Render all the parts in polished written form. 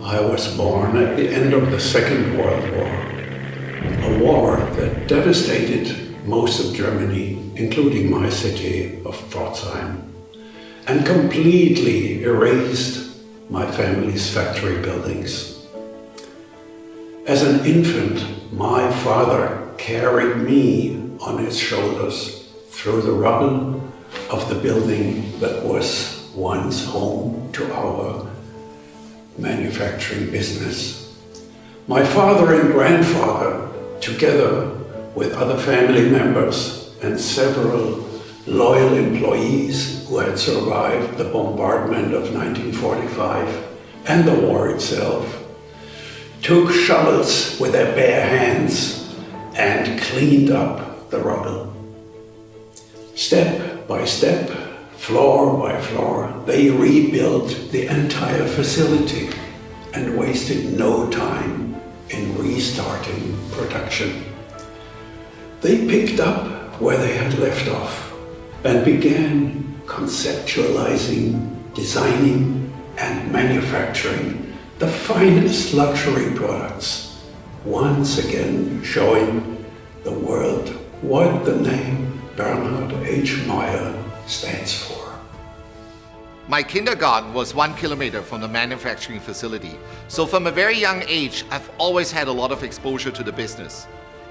I was born at the end of the Second World War, a war that devastated most of Germany, including my city of Pforzheim, and completely erased my family's factory buildings. As an infant, my father carried me on his shoulders through the rubble of the building that was once home to our manufacturing business. My father and grandfather, together with other family members and several loyal employees who had survived the bombardment of 1945 and the war itself, took shovels with their bare hands and cleaned up the rubble. Step by step, floor by floor, they rebuilt the entire facility and wasted no time in restarting production. They picked up where they had left off and began conceptualizing, designing, and manufacturing the finest luxury products, once again showing the world what the name Bernhard H Mayer stands for. My kindergarten was 1 kilometer from the manufacturing facility, so from a very young age, I've always had a lot of exposure to the business.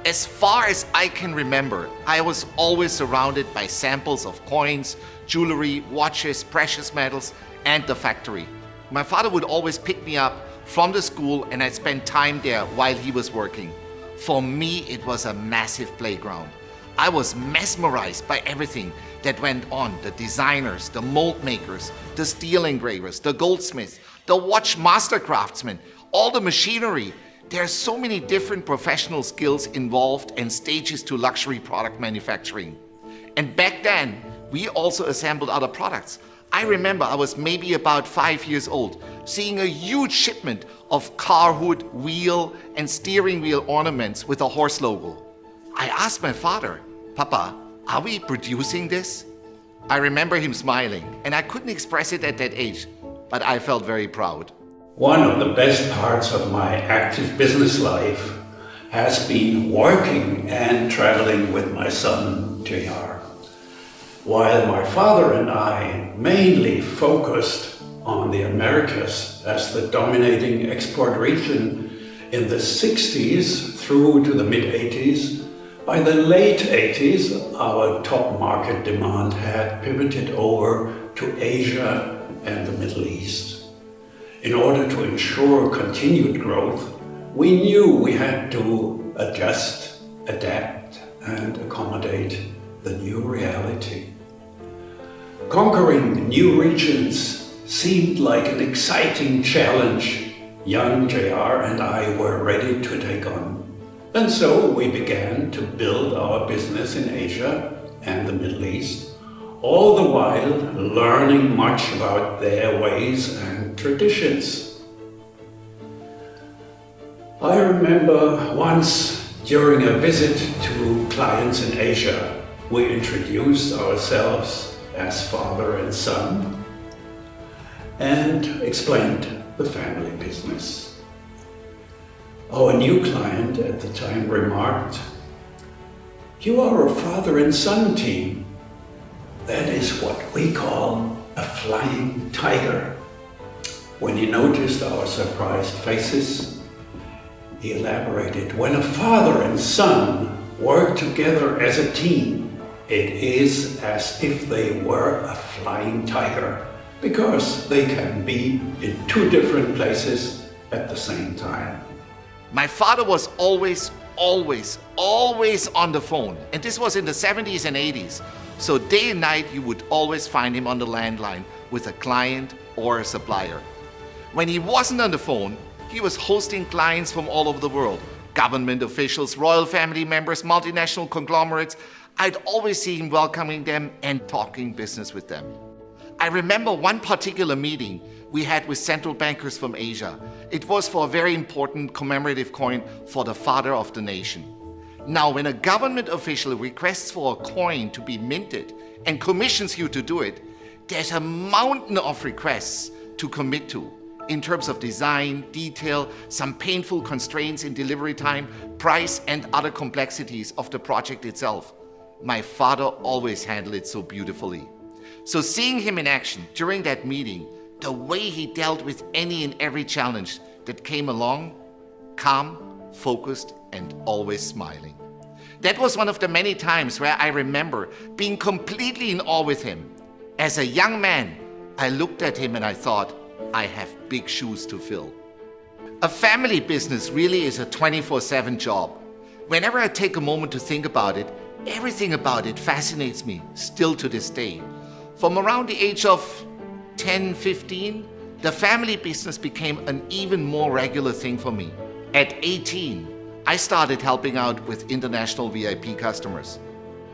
As far as I can remember, I was always surrounded by samples of coins, jewelry, watches, precious metals, and the factory. My father would always pick me up from the school and I'd spend time there while he was working. For me, it was a massive playground. I was mesmerized by everything that went on, the designers, the mold makers, the steel engravers, the goldsmiths, the watch master craftsmen, all the machinery. There are so many different professional skills involved and stages to luxury product manufacturing. And back then, we also assembled other products. I remember I was maybe about 5 years old, seeing a huge shipment of car hood, wheel, and steering wheel ornaments with a horse logo. I asked my father, "Papa, are we producing this?" I remember him smiling, and I couldn't express it at that age, but I felt very proud. One of the best parts of my active business life has been working and traveling with my son, JR. While my father and I mainly focused on the Americas as the dominating export region in the 60s through to the mid-80s, by the late 80s, our top market demand had pivoted over to Asia and the Middle East. In order to ensure continued growth, we knew we had to adjust, adapt, and accommodate the new reality. Conquering new regions seemed like an exciting challenge young JR and I were ready to take on. And so we began to build our business in Asia and the Middle East, all the while learning much about their ways and traditions. I remember once during a visit to clients in Asia, we introduced ourselves as father and son and explained the family business. Our new client at the time remarked, "You are a father and son team. That is what we call a flying tiger." When he noticed our surprised faces, he elaborated, "When a father and son work together as a team, it is as if they were a flying tiger, because they can be in two different places at the same time." My father was always on the phone. And this was in the 70s and 80s. So day and night, you would always find him on the landline with a client or a supplier. When he wasn't on the phone, he was hosting clients from all over the world. Government officials, royal family members, multinational conglomerates. I'd always see him welcoming them and talking business with them. I remember one particular meeting we had with central bankers from Asia. It was for a very important commemorative coin for the father of the nation. Now, when a government official requests for a coin to be minted and commissions you to do it, there's a mountain of requests to commit to. in terms of design, detail, some painful constraints in delivery time, price, and other complexities of the project itself. My father always handled it so beautifully. So seeing him in action during that meeting, the way he dealt with any and every challenge that came along, calm, focused, and always smiling. That was one of the many times where I remember being completely in awe with him. As a young man, I looked at him and I thought, I have big shoes to fill. A family business really is a 24/7 job. Whenever I take a moment to think about it, everything about it fascinates me still to this day. From around the age of 10, 15, the family business became an even more regular thing for me. At 18, I started helping out with international VIP customers.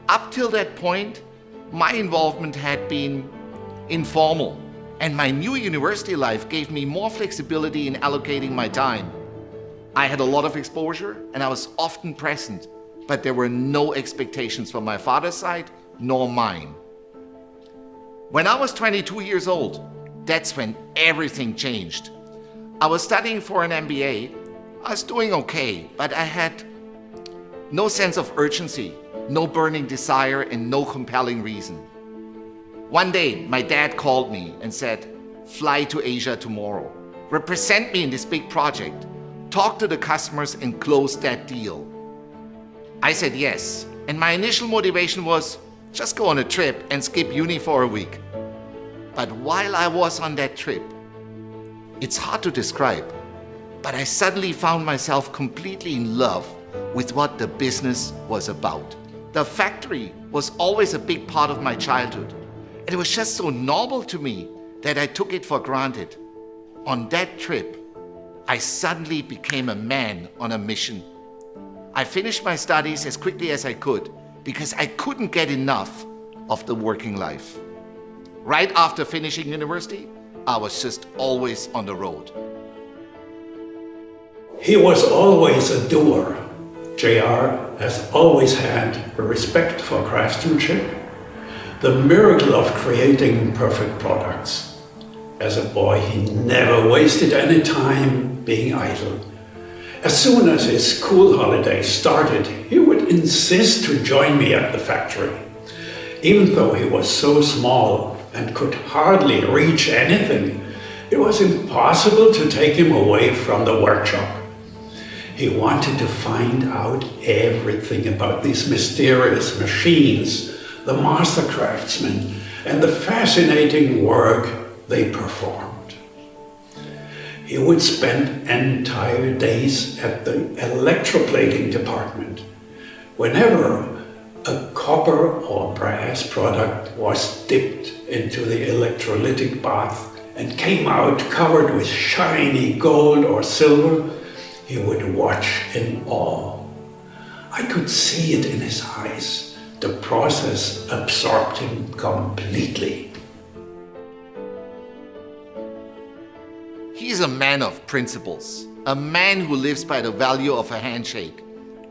Up till that point, my involvement had been informal, and my new university life gave me more flexibility in allocating my time. I had a lot of exposure and I was often present, but there were no expectations from my father's side nor mine. When I was 22 years old, that's when everything changed. I was studying for an MBA. I was doing okay, but I had no sense of urgency, no burning desire, and no compelling reason. One day, my dad called me and said, "Fly to Asia tomorrow. Represent me in this big project. Talk to the customers and close that deal." I said yes, and my initial motivation was just go on a trip and skip uni for a week. But while I was on that trip, it's hard to describe, but I suddenly found myself completely in love with what the business was about. The factory was always a big part of my childhood, and it was just so normal to me that I took it for granted. On that trip, I suddenly became a man on a mission. I finished my studies as quickly as I could because I couldn't get enough of the working life. Right after finishing university, I was just always on the road. He was always a doer. JR has always had a respect for craftsmanship, the miracle of creating perfect products. As a boy, he never wasted any time being idle. As soon as his school holidays started, he would insist to join me at the factory. Even though he was so small and could hardly reach anything, it was impossible to take him away from the workshop. He wanted to find out everything about these mysterious machines, the master craftsmen, and the fascinating work they performed. He would spend entire days at the electroplating department. Whenever a copper or brass product was dipped into the electrolytic bath and came out covered with shiny gold or silver, he would watch in awe. I could see it in his eyes. The process absorbed him completely. He's a man of principles, a man who lives by the value of a handshake.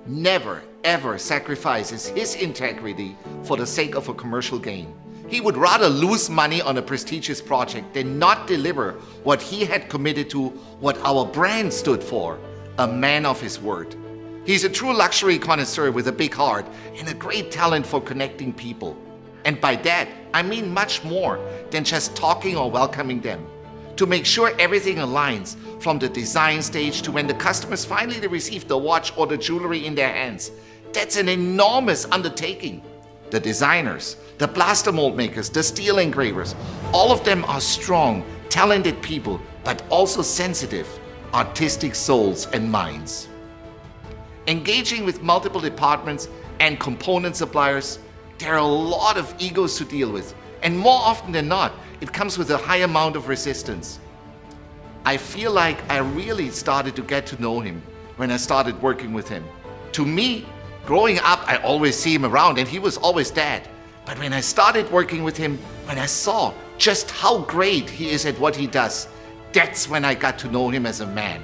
Never, ever sacrifices his integrity for the sake of a commercial gain. He would rather lose money on a prestigious project than not deliver what he had committed to, what our brand stood for, a man of his word. He's a true luxury connoisseur with a big heart and a great talent for connecting people. And by that, I mean much more than just talking or welcoming them. To make sure everything aligns from the design stage to when the customers finally receive the watch or the jewelry in their hands. That's an enormous undertaking. The designers, the blaster mold makers, the steel engravers, all of them are strong, talented people, but also sensitive, artistic souls and minds. Engaging with multiple departments and component suppliers, there are a lot of egos to deal with, and more often than not, it comes with a high amount of resistance. I feel like I really started to get to know him when I started working with him. To me, growing up, I always see him around and he was always dad. But when I started working with him, when I saw just how great he is at what he does, that's when I got to know him as a man.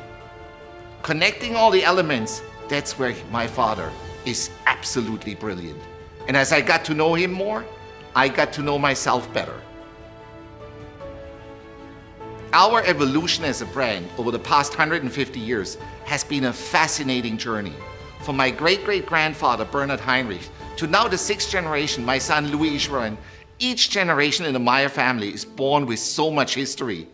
Connecting all the elements, that's where my father is absolutely brilliant. And as I got to know him more, I got to know myself better. Our evolution as a brand over the past 150 years has been a fascinating journey. From my great-great-grandfather Bernhard Heinrich to now the sixth generation, my son Louis Ishwaran, each generation in the Mayer family is born with so much history.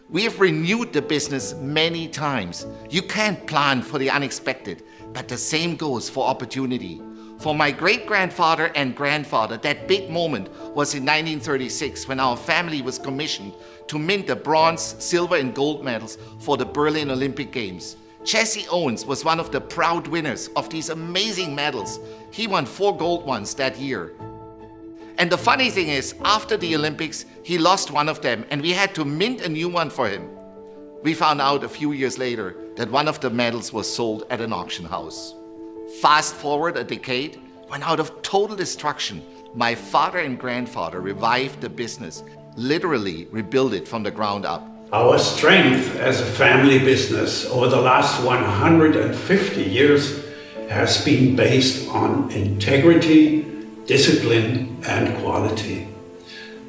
We have renewed the business many times. You can't plan for the unexpected, but the same goes for opportunity. For my great-grandfather and grandfather, that big moment was in 1936 when our family was commissioned to mint the bronze, silver and gold medals for the Berlin Olympic Games. Jesse Owens was one of the proud winners of these amazing medals. He won 4 gold ones that year. And the funny thing is, after the Olympics, he lost one of them and we had to mint a new one for him. We found out a few years later that one of the medals was sold at an auction house. Fast forward a decade, when out of total destruction, my father and grandfather revived the business, literally rebuilt it from the ground up. Our strength as a family business over the last 150 years has been based on integrity, discipline, and quality.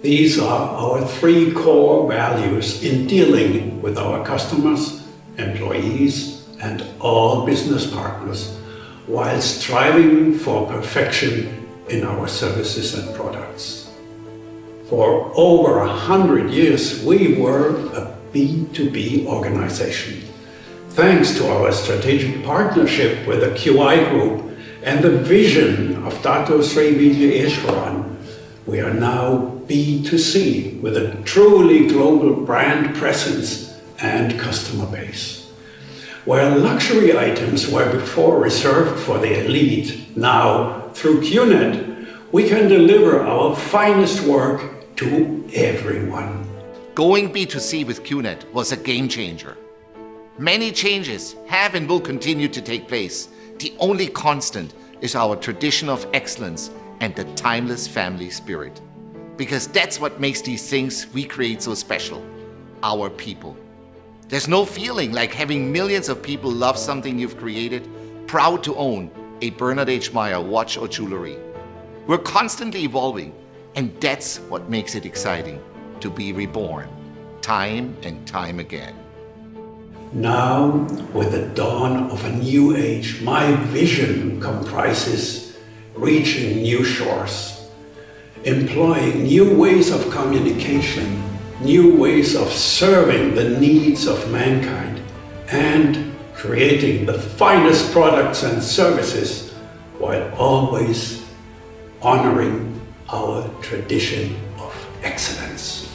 These are our 3 core values in dealing with our customers, employees, and all business partners, while striving for perfection in our services and products. For over 100 years, we were a B2B organization. Thanks to our strategic partnership with the QI Group and the vision of Dr. Sri Vijay Ishwaran, we are now B2C with a truly global brand presence and customer base. Where luxury items were before reserved for the elite, now through Qnet, we can deliver our finest work to everyone. Going B2C with Qnet was a game changer. Many changes have and will continue to take place. The only constant is our tradition of excellence and the timeless family spirit. Because that's what makes these things we create so special, our people. There's no feeling like having millions of people love something you've created, proud to own a Bernhard H Mayer watch or jewelry. We're constantly evolving, and that's what makes it exciting to be reborn, time and time again. Now, with the dawn of a new age, my vision comprises reaching new shores, employing new ways of communication, new ways of serving the needs of mankind, and creating the finest products and services while always honoring our tradition of excellence.